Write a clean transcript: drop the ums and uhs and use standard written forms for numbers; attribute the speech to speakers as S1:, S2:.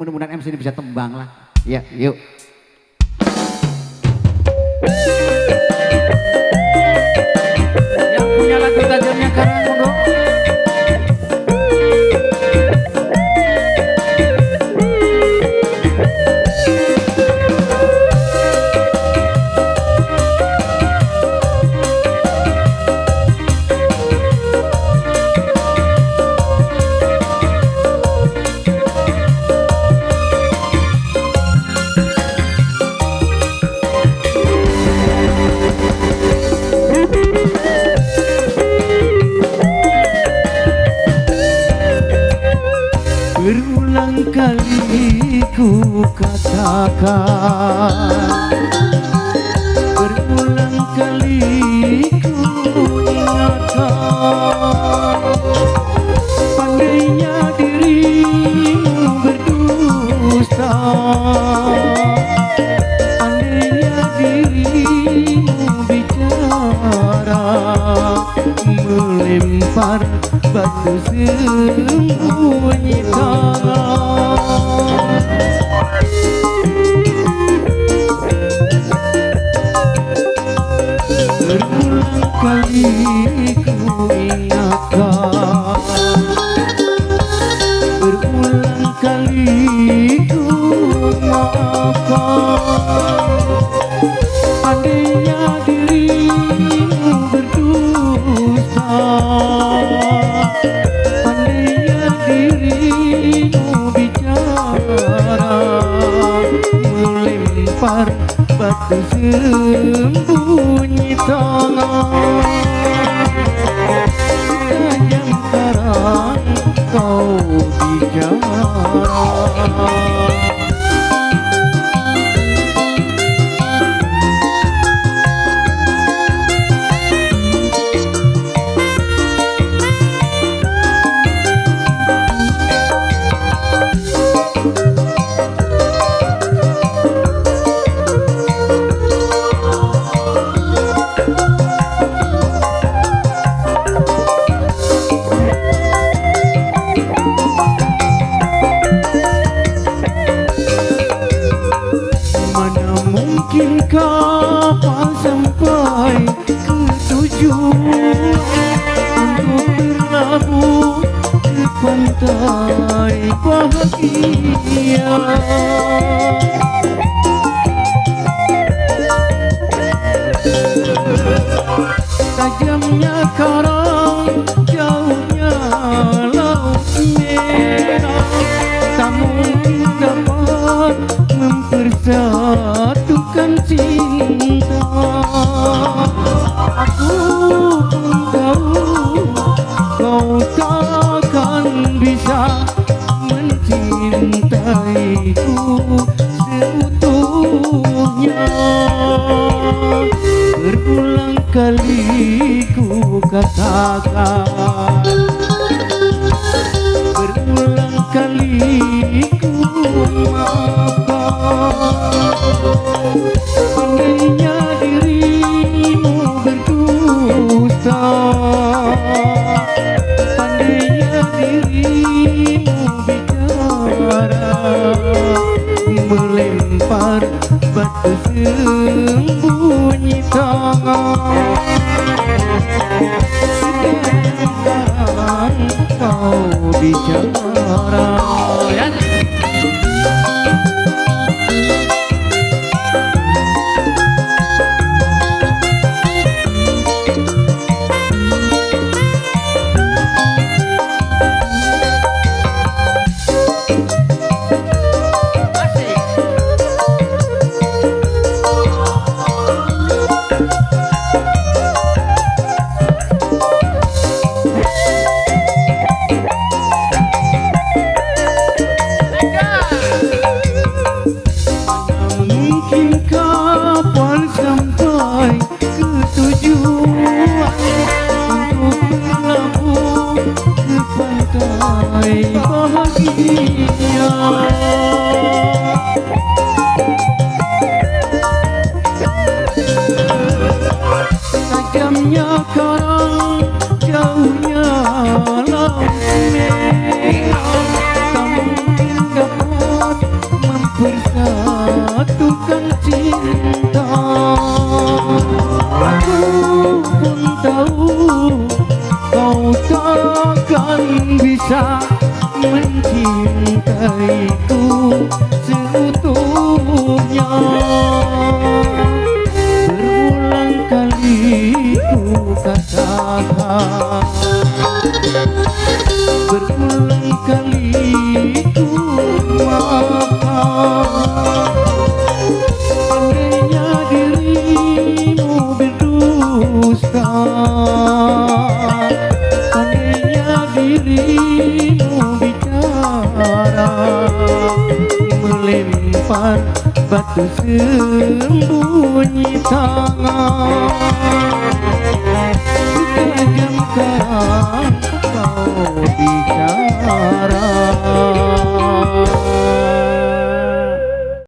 S1: mudah-mudahan MC ini bisa tembang lah. Ya, yuk. Yang punya lagu tajamnya karang monggo. Berulang kali ku katakan, berulang kali ku ingatkan, pandainya dirimu berdusta, pandainya dirimu bicara, melempar batu sembunyi tangan. Berulang kali ku ingatkan, berulang kali ku maafkan, pandainya dirimu berdusta, pandainya dirimu bicara, melempar batu sembunyi tangan. Setajam karang kau bicara. Mungkin kapan sampai ke tujuan untuk berlabuh ke pantai bahagia. Tajamnya karang, jauhnya laut merah, tak mungkin dapat mempersatukan cinta. Aku pun tahu kau takkan bisa mencintaiku seutuhnya. Berulang kali ku katakan, berulang kali ku maafkan, pandainya dirimu berdusta, pandainya dirimu bicara, melempar batu sembunyi tangan. Sekarang kau bicara. pun tahu kau takkan bisa mencintaiku seutuhnya. Berulang kali ku katakan, berulang kali ku maafkan. Andainya dirimu berdusta, andainya dirimu bicara melempar batu sembunyi tangan. Sejamkan kau bicara,